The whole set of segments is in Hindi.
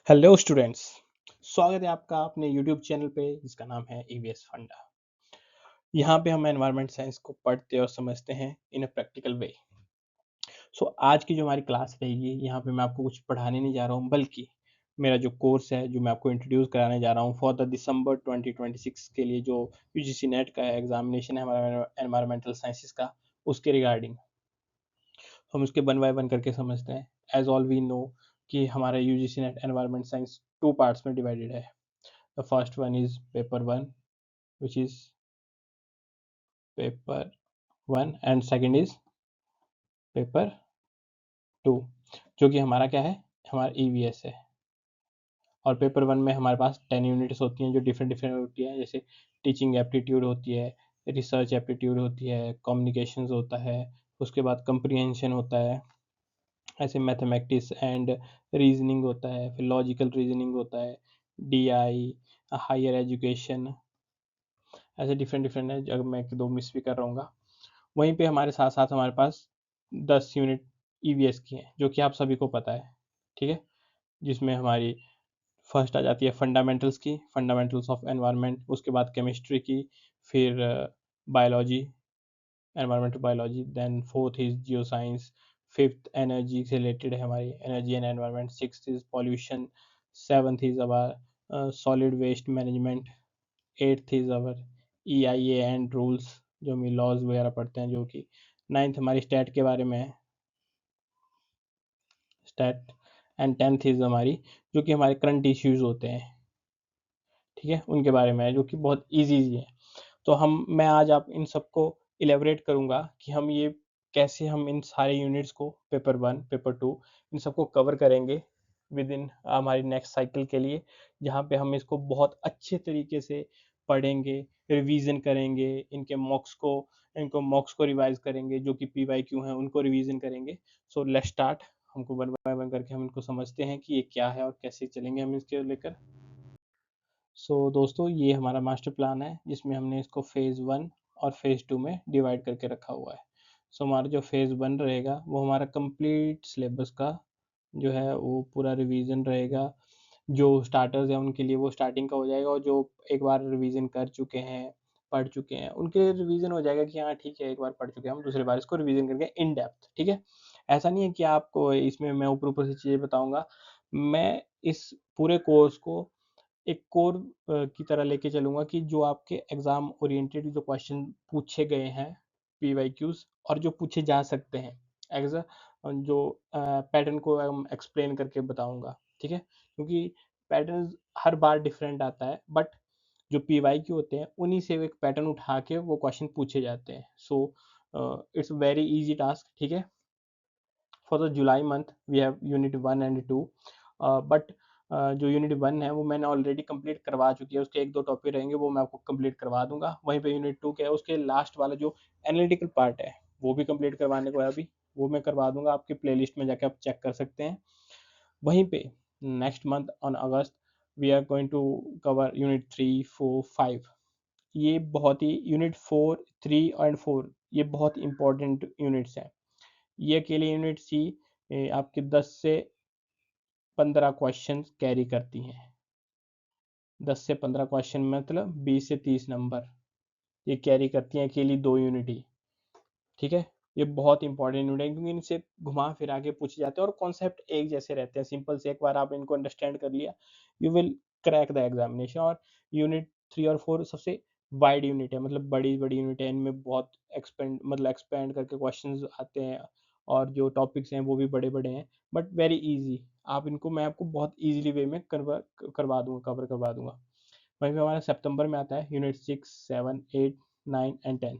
Hello students. स्वागत है आपका अपने यूट्यूब चैनल पे जिसका नाम है ईवीएस फंडा। यहाँ पे हम एनवायरनमेंट साइंस को पढ़ते और समझते हैं इन अ प्रैक्टिकल वे। आज की जो हमारी क्लास रहेगी, यहाँ पे मैं आपको कुछ पढ़ाने नहीं जा रहा हूँ, बल्कि मेरा जो कोर्स है जो मैं आपको इंट्रोड्यूस कराने जा रहा हूँ फॉर द दिसंबर 2026 के लिए जो यूजीसी नेट का एग्जामिनेशन है हमारा एनवायरमेंटल साइंसेस का, उसके रिगार्डिंग हम उसके वन बाय वन करके समझते हैं। एज ऑल वी नो कि हमारा UGC net environment science two parts में डिवाइडेड है। The first one is paper 1, which is paper 1 and second is paper 2, जो कि हमारा क्या है, हमारा ईवीएस है। और पेपर 1 में हमारे पास 10 यूनिट्स होती हैं जो डिफरेंट डिफरेंट होती हैं, जैसे टीचिंग एप्टीट्यूड होती है, रिसर्च एप्टीट्यूड होती है, कम्युनिकेशंस होता है, उसके बाद कंप्रीहेंशन होता है, ऐसे मैथमेटिक्स एंड रीजनिंग होता है, फिर लॉजिकल रीजनिंग होता है, डीआई, हायर एजुकेशन, ऐसे डिफरेंट डिफरेंट है। अगर मैं एक दो मिस भी कर रहा हूँ, वहीं पे हमारे साथ साथ हमारे पास 10 यूनिट ईवीएस की हैं जो कि आप सभी को पता है, ठीक है। जिसमें हमारी फर्स्ट आ जाती है फंडामेंटल्स की, फंडामेंटल्स ऑफ एनवायरनमेंट, उसके बाद केमिस्ट्री की, फिर biology, environmental biology, then fourth is geo science, fifth energy से रिलेटेड है हमारी energy and environment, sixth is pollution, seventh is our solid waste management, eighth is our EIA and rules, जो हम लॉज वगैरह पढ़ते हैं, जो कि नाइन्थ हमारी स्टैट के बारे में है, स्टैट, एंड टेंथ इज हमारी जो कि हमारे करंट इश्यूज होते हैं, ठीक है, उनके बारे में है, जो कि बहुत ईजी है। तो मैं आज आप इन सबको इलेबरेट करूंगा कि हम ये कैसे हम इन सारे यूनिट्स को पेपर 1 पेपर 2 इन सबको कवर करेंगे विद इन हमारी नेक्स्ट साइकिल के लिए, जहाँ पे हम इसको बहुत अच्छे तरीके से पढ़ेंगे, रिवीजन करेंगे, इनको मॉक्स को रिवाइज करेंगे, जो कि PYQ हैं उनको रिवीजन करेंगे। So let's start. हमको वन बाय वन करके हम इनको समझते हैं कि ये क्या है और कैसे चलेंगे हम इसके लेकर। दोस्तों, ये हमारा मास्टर प्लान है जिसमें हमने इसको फेज़ 1 और फेज़ 2 में डिवाइड करके रखा हुआ है। हमारा जो फेज़ 1 रहेगा वो हमारा कंप्लीट सिलेबस का जो है वो पूरा रिवीजन रहेगा। जो स्टार्टर्स हैं उनके लिए वो स्टार्टिंग का हो जाएगा, और जो एक बार रिवीजन कर चुके हैं, पढ़ चुके हैं, उनके लिए रिवीजन हो जाएगा कि हाँ ठीक है, एक बार पढ़ चुके हैं, हम दूसरी बार इसको रिवीजन करके इन डेप्थ, ठीक है। ऐसा नहीं है कि आपको इसमें मैं ऊपर ऊपर से चीज़ें बताऊंगा। मैं इस पूरे कोर्स को एक कोर की तरह लेके चलूंगा कि जो आपके एग्जाम ओरिएंटेड जो क्वेश्चन पूछे गए हैं, PYQs, और जो पूछे जा सकते हैं एग्ज जो पैटर्न को हम एक्सप्लेन करके बताऊंगा, ठीक है। क्योंकि पैटर्न हर बार डिफरेंट आता है, बट जो PYQ होते हैं उन्हीं से एक पैटर्न उठा के वो क्वेश्चन पूछे जाते हैं। इट्स वेरी इजी टास्क, ठीक है। For the July month we have unit 1 and 2, but जो यूनिट 1 है वो मैंने ऑलरेडी कंप्लीट करवा चुकी है, उसके एक दो टॉपिक रहेंगे वो मैं आपको कंप्लीट करवा दूंगा। वहीं पे यूनिट 2 क्या है, उसके लास्ट वाला जो एनालिटिकल पार्ट है वो भी कंप्लीट करवाने को है अभी, वो मैं करवा दूंगा। आपकी प्लेलिस्ट में जाके आप चेक कर सकते हैं। वहीं पे next month on August we are going to cover unit 3 4 5। ये बहुत ही यूनिट 4 3 एंड 4 ये बहुत इंपॉर्टेंट यूनिट्स हैं। ये अकेले यूनिट सी आपके 10 से 15 क्वेश्चन कैरी करती हैं। 10 से 15 क्वेश्चन मतलब 20 से 30 नंबर ये कैरी करती हैं अकेली दो यूनिट ही, ठीक है। ये बहुत इंपॉर्टेंट यूनिट है क्योंकि इनसे घुमा फिरा के पूछे जाते हैं और कॉन्सेप्ट एक जैसे रहते हैं, सिंपल से। एक बार आप इनको अंडरस्टैंड कर लिया, you will crack the examination. और यूनिट 3 और 4 सबसे वाइड यूनिट है, मतलब बड़ी बड़ी यूनिट है, इनमें बहुत एक्सपेंड करके क्वेश्चन आते हैं, और जो टॉपिक्स हैं वो भी बड़े बड़े हैं, बट वेरी इजी। मैं आपको बहुत इजीली वे में करवा दूंगा, कवर करवा दूंगा। वहीं पे हमारा सितंबर में आता है यूनिट 6 7 8 9 एंड 10।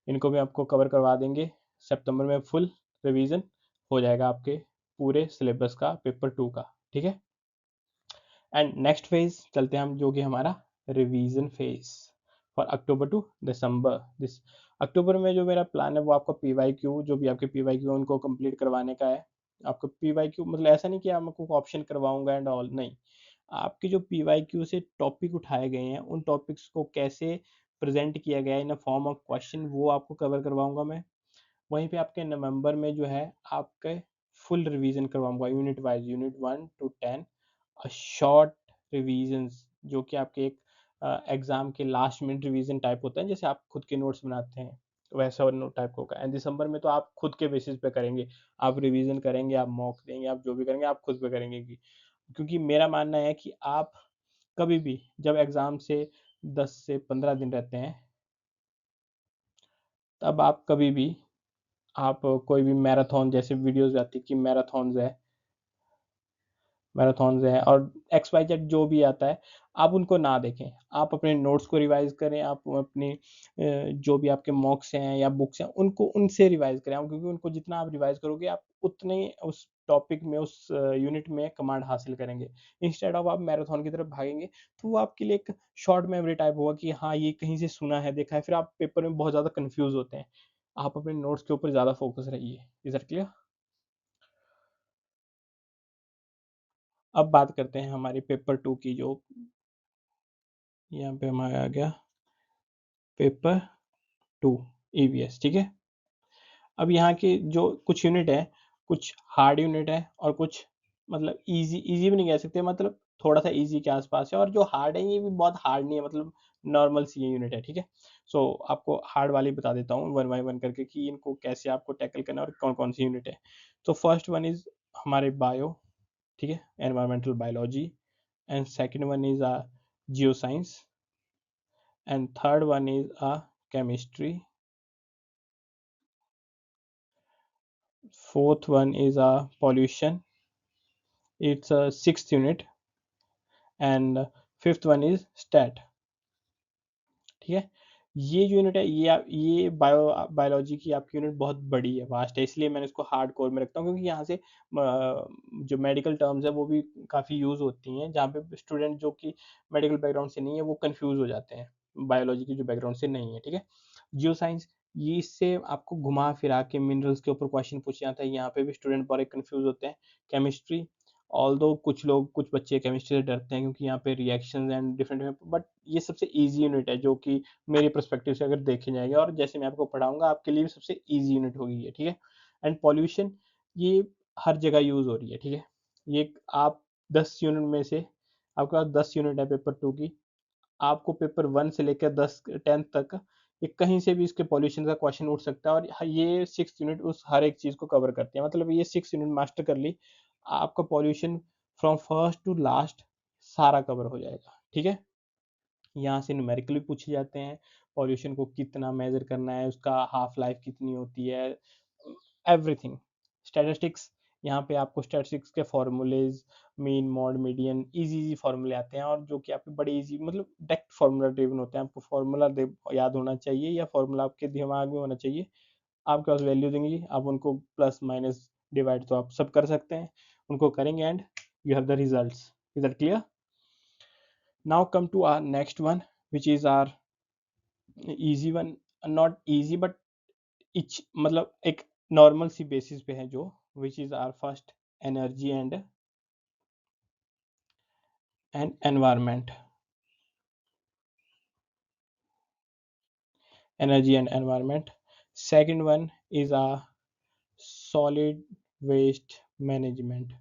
इनको भी आपको कवर करवा देंगे सितंबर में। फुल रिवीजन हो जाएगा आपके पूरे सिलेबस का पेपर 2 का, ठीक है। एंड नेक्स्ट फेज चलते हैं हम, जो कि हमारा revision phase for October to December. This October में जो मेरा प्लान है वो आपका PYQ, जो भी आपके PYQ है उनको कंप्लीट करवाने का है। आपको PYQ मतलब ऐसा नहीं कि आपको ऑप्शन करवाऊंगा एंड ऑल, नहीं। आपके जो PYQ से टॉपिक उठाए गए हैं उन टॉपिक्स को कैसे प्रेजेंट किया गया है इन अ फॉर्म ऑफ क्वेश्चन, वो आपको कवर करवाऊंगा मैं। वहीं पे आपके नवंबर में जो है आपके फुल रिवीजन करवाऊंगा unit wise, unit 1 to 10, short revisions, जो कि आपके एक एग्जाम के लास्ट मिनट रिवीजन टाइप होता है, जैसे आप खुद के नोट्स बनाते हैं वैसा नोट टाइप होगा। एंड दिसंबर में तो आप खुद के बेसिस पे करेंगे, आप रिवीजन करेंगे, आप मॉक देंगे, आप जो भी करेंगे आप खुद पे करेंगे। क्योंकि मेरा मानना है कि आप कभी भी जब एग्जाम से 10 से 15 दिन रहते हैं, तब आप कभी भी आप कोई भी मैराथन जैसे वीडियोस आती कि मैराथॉन्स है और एक्स वाई जेड जो भी आता है, आप उनको ना देखें। आप अपने नोट्स को रिवाइज करें, आप अपने जो भी आपके मॉक्स हैं या बुक्स हैं उनको उनसे रिवाइज करें आप, क्योंकि उनको जितना आप रिवाइज करोगे आप उतने उस टॉपिक में उस यूनिट में कमांड हासिल करेंगे। इंस्टेड ऑफ आप मैराथन की तरफ भागेंगे तो वो आपके लिए एक शॉर्ट मेमोरी टाइप होगा कि हाँ ये कहीं से सुना है देखा है, फिर आप पेपर में बहुत ज़्यादा कंफ्यूज होते हैं। आप अपने नोट्स के ऊपर ज़्यादा फोकस रहिए। Is that clear? अब बात करते हैं हमारे पेपर 2 की, जो यहाँ पे हमारा आ गया पेपर 2 ईवीएस। ठीक है, अब यहाँ के जो कुछ यूनिट है, कुछ हार्ड यूनिट है और कुछ मतलब इजी, इजी भी नहीं कह सकते, मतलब थोड़ा सा इजी के आसपास है। और जो हार्ड है ये भी बहुत हार्ड नहीं है, मतलब नॉर्मल सी यूनिट है। ठीक है, सो आपको हार्ड वाली बता देता हूँ वन बाय वन करके कि इनको कैसे आपको टैकल करना है और कौन कौन सी यूनिट है। तो फर्स्ट वन इज हमारे बायो, ठीक है, environmental biology. And second one is geo science. And third one is chemistry. Fourth one is pollution. It's a sixth unit. And fifth one is stat. ठीक है, ये जो यूनिट है ये बायोलॉजी की आपकी यूनिट बहुत बड़ी है, वास्ट है, इसलिए मैंने इसको हार्ड कोर में रखता हूँ, क्योंकि यहाँ से जो मेडिकल टर्म्स है वो भी काफ़ी यूज़ होती हैं, जहाँ पे स्टूडेंट जो कि मेडिकल बैकग्राउंड से नहीं है वो कंफ्यूज हो जाते हैं, बायोलॉजी की जो बैकग्राउंड से नहीं है। ठीक है, जियो साइंस, ये इससे आपको घुमा फिरा के मिनरल्स के ऊपर क्वेश्चन पूछे जाता है, यहाँ पे भी स्टूडेंट बड़े कंफ्यूज होते हैं। केमिस्ट्री, ऑल्दो कुछ बच्चे केमिस्ट्री से डरते हैं क्योंकि यहाँ पे रिएक्शंस एंड डिफरेंट, बट ये सबसे इजी यूनिट है जो कि मेरे पर्सपेक्टिव से अगर देखे जाएंगे, और जैसे मैं आपको पढ़ाऊंगा आपके लिए भी सबसे इजी यूनिट होगी ये। ठीक है, एंड पॉल्यूशन, ये हर जगह यूज हो रही है। ठीक है, ये आप 10 यूनिट में से आपके पास 10 यूनिट है पेपर 2 की, आपको पेपर 1 से लेकर 10 तक ये कहीं से भी इसके पॉल्यूशन का क्वेश्चन उठ सकता है। और ये 6 यूनिट उस हर एक चीज को कवर करते हैं, मतलब ये 6 यूनिट मास्टर कर ली, आपका pollution from first to last सारा कवर हो जाएगा। ठीक है, यहाँ से न्यूमेरिकल भी पूछे जाते हैं, पॉल्यूशन को कितना मेजर करना है, उसका हाफ लाइफ कितनी होती है, एवरीथिंग। स्टैटिस्टिक्स, यहाँ पे आपको स्टैटिस्टिक्स के formulas, mean mod median, easy easy फार्मूले आते हैं, और जो कि आपके बड़े इजी मतलब डायरेक्ट फार्मूला ड्रिवन होते हैं। आपको फार्मूला याद होना चाहिए या फार्मूला आपके दिमाग में होना चाहिए, आपके पास वैल्यू देंगी, आप उनको प्लस माइनस डिवाइड तो आप सब कर सकते हैं, उनको करेंगे and you have the results. Is that clear? Now come to our next one, which is our easy one, not easy but each मतलब एक नॉर्मल सी बेसिस पे है जो, which is our first energy and environment. Energy and environment. Second one is solid waste management,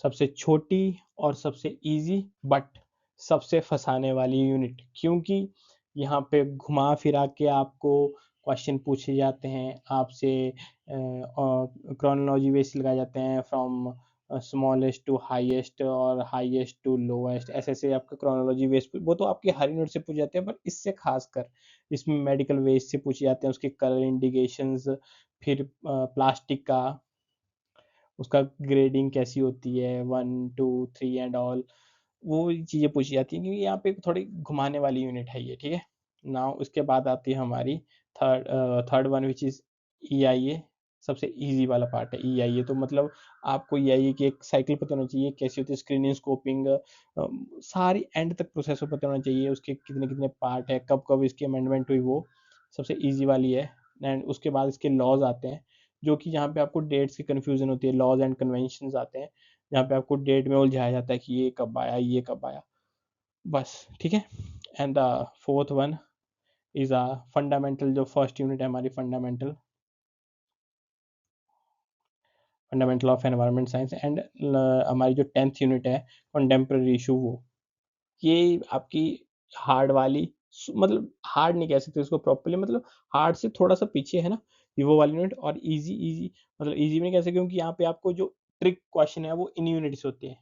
सबसे छोटी और सबसे इजी बट सबसे फंसाने वाली यूनिट, क्योंकि यहाँ पे घुमा फिरा के आपको क्वेश्चन पूछे जाते हैं आपसे, क्रोनोलॉजी बेस लगाए जाते हैं फ्रॉम स्मॉलेस्ट टू हाईएस्ट और हाईएस्ट टू लोएस्ट, ऐसे ऐसे आपका क्रोनोलॉजी बेस, वो तो आपके हर यूनिट से पूछे जाते हैं, पर इससे खासकर इसमें मेडिकल वेस्ट से पूछे जाते हैं, उसके कलर इंडिकेशंस, फिर प्लास्टिक का उसका ग्रेडिंग कैसी होती है, 1 2 3 एंड ऑल, वो चीज़ें पूछी जाती हैं, क्योंकि यहाँ पे थोड़ी घुमाने वाली यूनिट है ये। ठीक है, नाउ उसके बाद आती है हमारी थर्ड वन विच इज ई आई ए, सबसे इजी वाला पार्ट है ई आई ए। तो मतलब आपको ई आई ए की एक साइकिल पता होना चाहिए, कैसी होती है स्क्रीनिंग, स्कोपिंग, सारी एंड तक प्रोसेस पता होना चाहिए, उसके कितने कितने पार्ट है, कब कब इसकी अमेंडमेंट हुई, वो सबसे ईजी वाली है। एंड उसके बाद इसके लॉज आते हैं, जो कि यहाँ पे आपको डेट्स की कन्फ्यूजन होती है, लॉज एंड कन्वेंशन आते हैं जहाँ पे आपको डेट में उलझाया जाता है कि ये कब आया ये कब आया, बस। ठीक है, and the fourth one is fundamental, जो फर्स्ट यूनिट है हमारी fundamental. Fundamental of environment science and हमारी जो 10th यूनिट है कंटेम्प्रेरी इशू, वो ये आपकी हार्ड वाली, मतलब हार्ड नहीं कह सकते उसको प्रॉपर्ली, मतलब हार्ड से थोड़ा सा पीछे है ना ये वो वाली यूनिट, और इजी इजी मतलब इजी में कैसे, क्योंकि यहाँ पे आपको जो ट्रिक क्वेश्चन है वो इन यूनिट से होते हैं,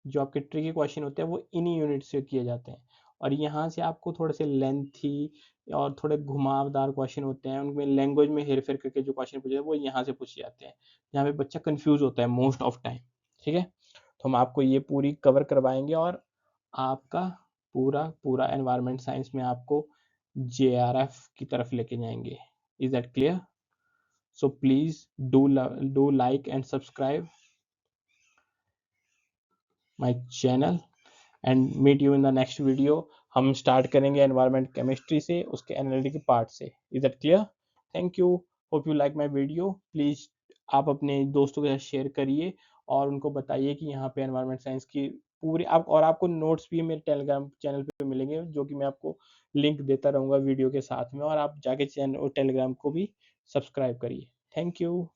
जो आपके ट्रिकी क्वेश्चन होते हैं वो इन्हीं यूनिट से किए जाते हैं, और यहाँ से आपको थोड़े से लेंथी और थोड़े घुमावदार क्वेश्चन होते हैं, उनमें लैंग्वेज में हेर फेर करके जो क्वेश्चन पूछे वो यहाँ से पूछे जाते हैं, यहाँ पे बच्चा कंफ्यूज होता है मोस्ट ऑफ टाइम। ठीक है, तो हम आपको ये पूरी कवर करवाएंगे, और आपका पूरा पूरा एनवायरनमेंट साइंस में आपको JRF की तरफ लेके जाएंगे। Is that clear? So please do like and subscribe my channel and meet you in the next video. हम स्टार्ट करेंगे एनवायरनमेंट केमिस्ट्री से, उसके एनालिटिकल पार्ट से। Is that clear? Thank you, hope you like my video. Please आप अपने दोस्तों के साथ शेयर करिए और उनको बताइए कि यहाँ पे एनवायरनमेंट साइंस की पूरी आप, और आपको नोट्स भी मेरे टेलीग्राम चैनल पे मिलेंगे, जो कि मैं आपको लिंक देता रहूँगा वीडियो के साथ में, और आप जाके चैनल टेलीग्राम को भी सब्सक्राइब करिए। Thank you.